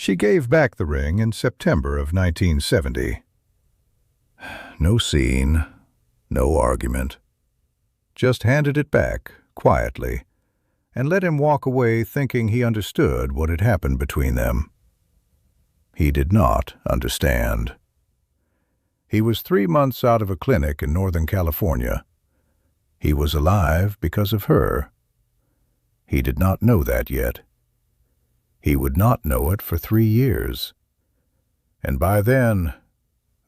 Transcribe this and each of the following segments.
She gave back the ring in September of 1970. No scene, no argument. Just handed it back, quietly, and let him walk away thinking he understood what had happened between them. He did not understand. He was 3 months out of a clinic in Northern California. He was alive because of her. He did not know that yet. He would not know it for 3 years. And by then,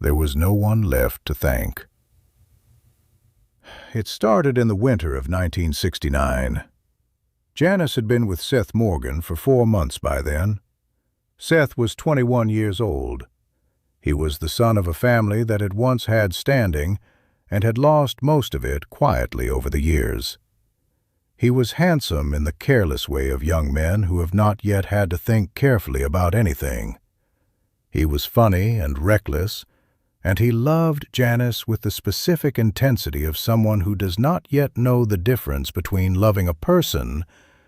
there was no one left to thank. It started in the winter of 1969. Janis had been with Seth Morgan for 4 months by then. Seth was 21 years old. He was the son of a family that had once had standing and had lost most of it quietly over the years. He was handsome in the careless way of young men who have not yet had to think carefully about anything. He was funny and reckless, and he loved Janis with the specific intensity of someone who does not yet know the difference between loving a person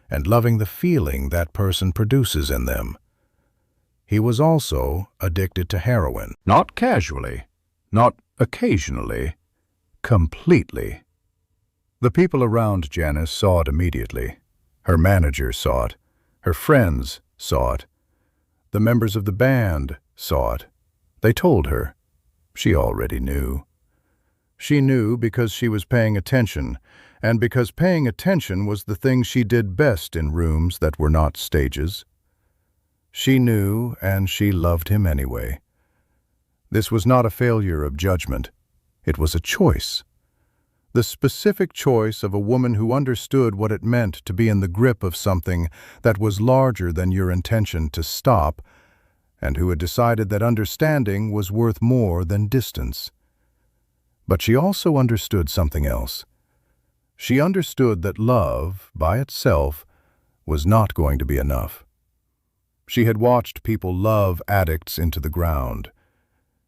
and loving the feeling that person produces in them. He was also addicted to heroin. Not casually, not occasionally, completely. The people around Janis saw it immediately. Her manager saw it. Her friends saw it. The members of the band saw it. They told her. She already knew. She knew because she was paying attention, and because paying attention was the thing she did best in rooms that were not stages. She knew, and she loved him anyway. This was not a failure of judgment. It was a choice. The specific choice of a woman who understood what it meant to be in the grip of something that was larger than your intention to stop, and who had decided that understanding was worth more than distance. But she also understood something else. She understood that love, by itself, was not going to be enough. She had watched people love addicts into the ground.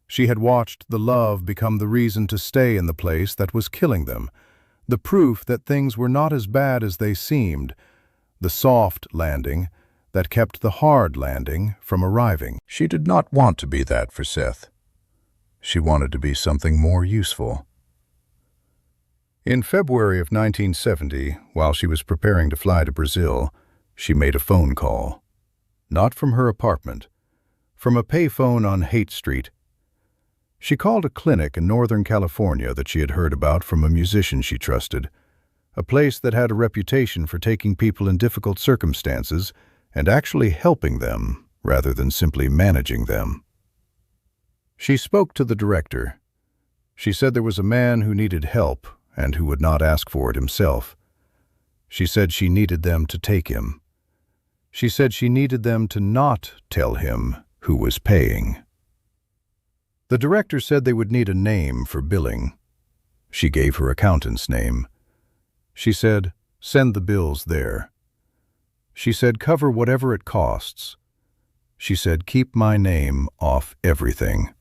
She had watched the love become the reason to stay in the place that was killing them, the proof that things were not as bad as they seemed, the soft landing that kept the hard landing from arriving. She did not want to be that for Seth. She wanted to be something more useful. In February of 1970, while she was preparing to fly to Brazil, she made a phone call. Not from her apartment, from a payphone on Haight Street. She called a clinic in Northern California that she had heard about from a musician she trusted, a place that had a reputation for taking people in difficult circumstances and actually helping them rather than simply managing them. She spoke to the director. She said there was a man who needed help and who would not ask for it himself. She said she needed them to take him. She said she needed them to not tell him who was paying. The director said they would need a name for billing. She gave her accountant's name. She said, "Send the bills there." She said, "Cover whatever it costs." She said, "Keep my name off everything."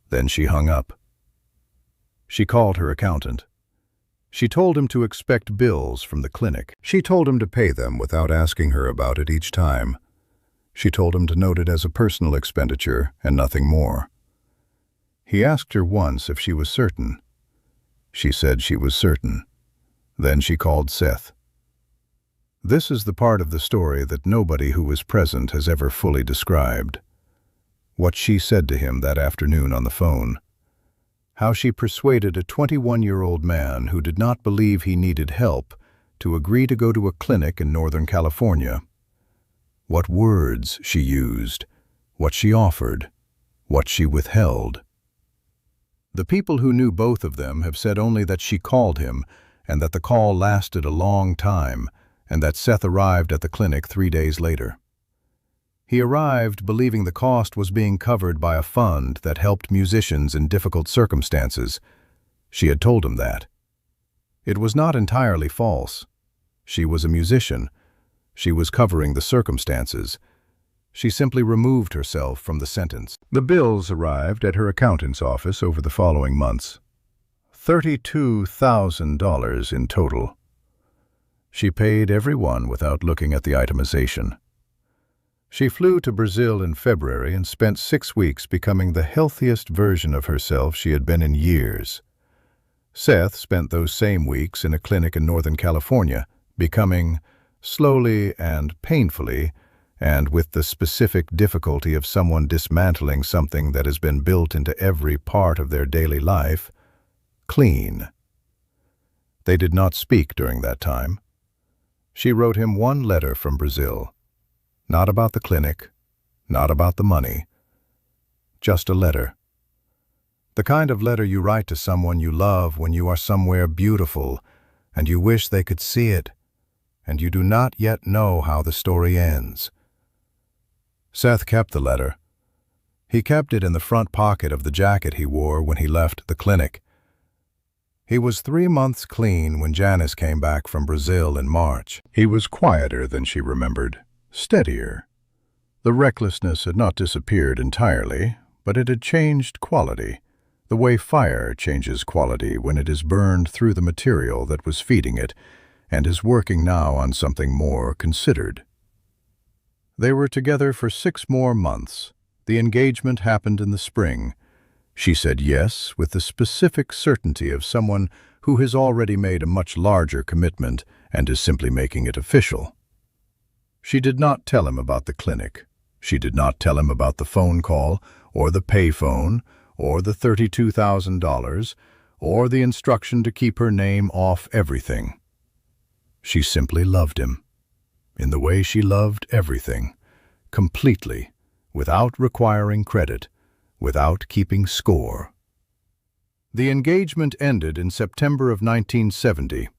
Then she hung up. She called her accountant. She told him to expect bills from the clinic. She told him to pay them without asking her about it each time. She told him to note it as a personal expenditure and nothing more. He asked her once if she was certain. She said she was certain. Then she called Seth. This is the part of the story that nobody who was present has ever fully described. What she said to him that afternoon on the phone. How she persuaded a 21-year-old man who did not believe he needed help to agree to go to a clinic in Northern California. What words she used, what she offered, what she withheld. The people who knew both of them have said only that she called him and that the call lasted a long time and that Seth arrived at the clinic 3 days later. He arrived believing the cost was being covered by a fund that helped musicians in difficult circumstances. She had told him that. It was not entirely false. She was a musician. She was covering the circumstances. She simply removed herself from the sentence. The bills arrived at her accountant's office over the following months. $32,000 in total. She paid every one without looking at the itemization. She flew to Brazil in February and spent 6 weeks becoming the healthiest version of herself she had been in years. Seth spent those same weeks in a clinic in Northern California, becoming, slowly and painfully, and with the specific difficulty of someone dismantling something that has been built into every part of their daily life, clean. They did not speak during that time. She wrote him one letter from Brazil. Not about the clinic, not about the money. Just a letter. The kind of letter you write to someone you love when you are somewhere beautiful and you wish they could see it, and you do not yet know how the story ends. Seth kept the letter. He kept it in the front pocket of the jacket he wore when he left the clinic. He was 3 months clean when Janis came back from Brazil in March. He was quieter than she remembered, steadier. The recklessness had not disappeared entirely, but it had changed quality, the way fire changes quality when it is burned through the material that was feeding it and is working now on something more considered. They were together for 6 more months. The engagement happened in the spring. She said yes with the specific certainty of someone who has already made a much larger commitment and is simply making it official. She did not tell him about the clinic. She did not tell him about the phone call, or the payphone, or the $32,000, or the instruction to keep her name off everything. She simply loved him, in the way she loved everything, completely, without requiring credit, without keeping score. The engagement ended in September of 1970,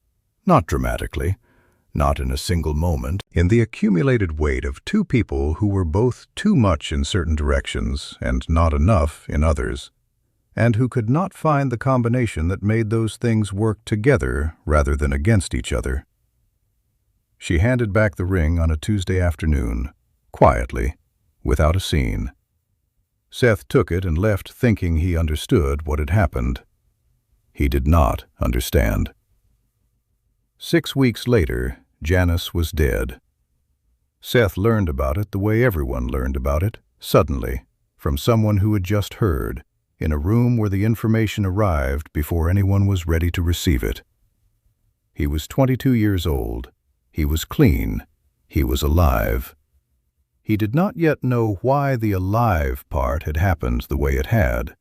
not dramatically, not in a single moment, in the accumulated weight of 2 people who were both too much in certain directions and not enough in others, and who could not find the combination that made those things work together rather than against each other. She handed back the ring on a Tuesday afternoon, quietly, without a scene. Seth took it and left thinking he understood what had happened. He did not understand. 6 weeks later, Janis was dead. Seth learned about it the way everyone learned about it, suddenly, from someone who had just heard, in a room where the information arrived before anyone was ready to receive it. He was 22 years old. He was clean. He was alive. He did not yet know why the alive part had happened the way it had.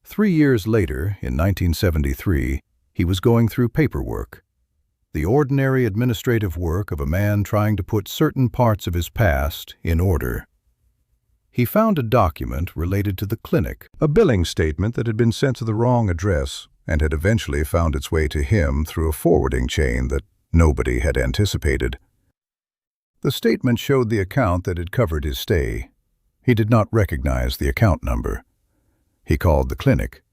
3 years later, in 1973, he was going through paperwork. The ordinary administrative work of a man trying to put certain parts of his past in order. He found a document related to the clinic, a billing statement that had been sent to the wrong address and had eventually found its way to him through a forwarding chain that nobody had anticipated. The statement showed the account that had covered his stay. He did not recognize the account number. He called the clinic.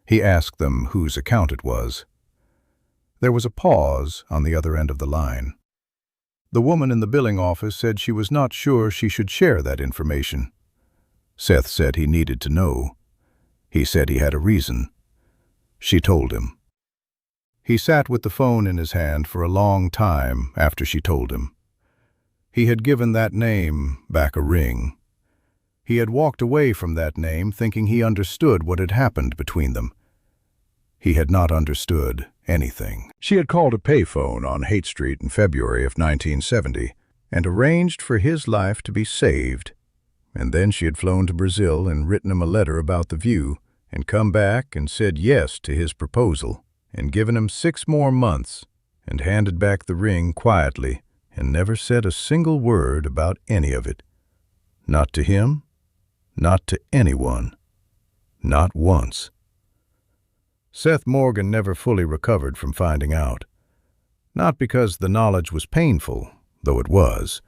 He asked them whose account it was. There was a pause on the other end of the line. The woman in the billing office said she was not sure she should share that information. Seth said he needed to know. He said he had a reason. She told him. He sat with the phone in his hand for a long time after she told him. He had given that name back a ring. He had walked away from that name thinking he understood what had happened between them. He had not understood anything. She had called a payphone on Haight Street in February of 1970 and arranged for his life to be saved. And then she had flown to Brazil and written him a letter about the view and come back and said yes to his proposal and given him 6 more months and handed back the ring quietly and never said a single word about any of it. Not to him, not to anyone, not once. Seth Morgan never fully recovered from finding out. Not because the knowledge was painful, though it was.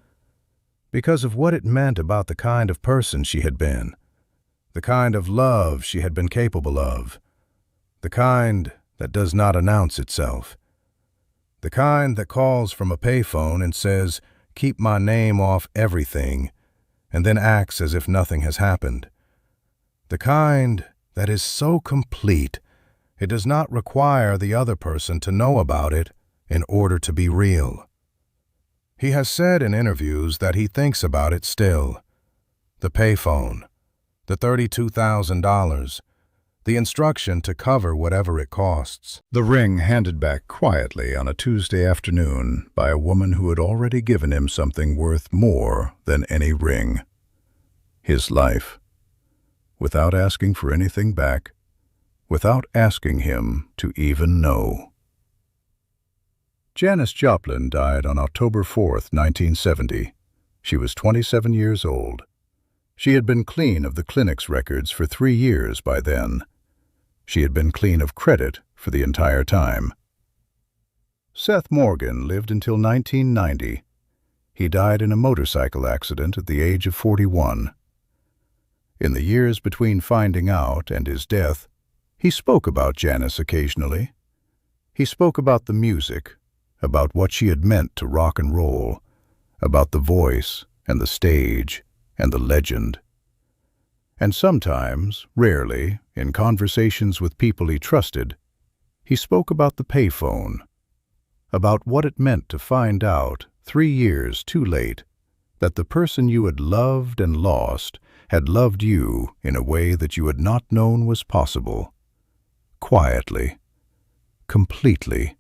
Because of what it meant about the kind of person she had been, the kind of love she had been capable of, the kind that does not announce itself, the kind that calls from a payphone and says, "Keep my name off everything," and then acts as if nothing has happened. The kind that is so complete it does not require the other person to know about it in order to be real. He has said in interviews that he thinks about it still. The payphone, the $32,000, the instruction to cover whatever it costs. The ring handed back quietly on a Tuesday afternoon by a woman who had already given him something worth more than any ring. His life. Without asking for anything back, without asking him to even know. Janis Joplin died on October 4th, 1970. She was 27 years old. She had been clean of the clinic's records for 3 years by then. She had been clean of credit for the entire time. Seth Morgan lived until 1990. He died in a motorcycle accident at the age of 41. In the years between finding out and his death, he spoke about Janis occasionally. He spoke about the music, about what she had meant to rock and roll, about the voice and the stage and the legend. And sometimes, rarely, in conversations with people he trusted, he spoke about the payphone, about what it meant to find out 3 years too late that the person you had loved and lost had loved you in a way that you had not known was possible, quietly, completely,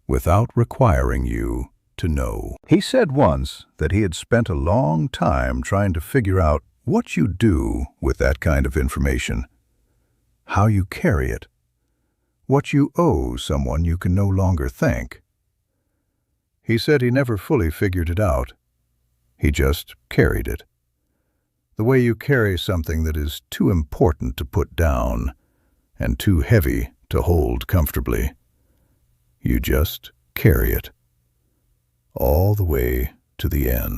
without requiring you to know. He said once that he had spent a long time trying to figure out what you do with that kind of information, how you carry it, what you owe someone you can no longer thank. He said he never fully figured it out. He just carried it. The way you carry something that is too important to put down and too heavy to hold comfortably. You just carry it all the way to the end.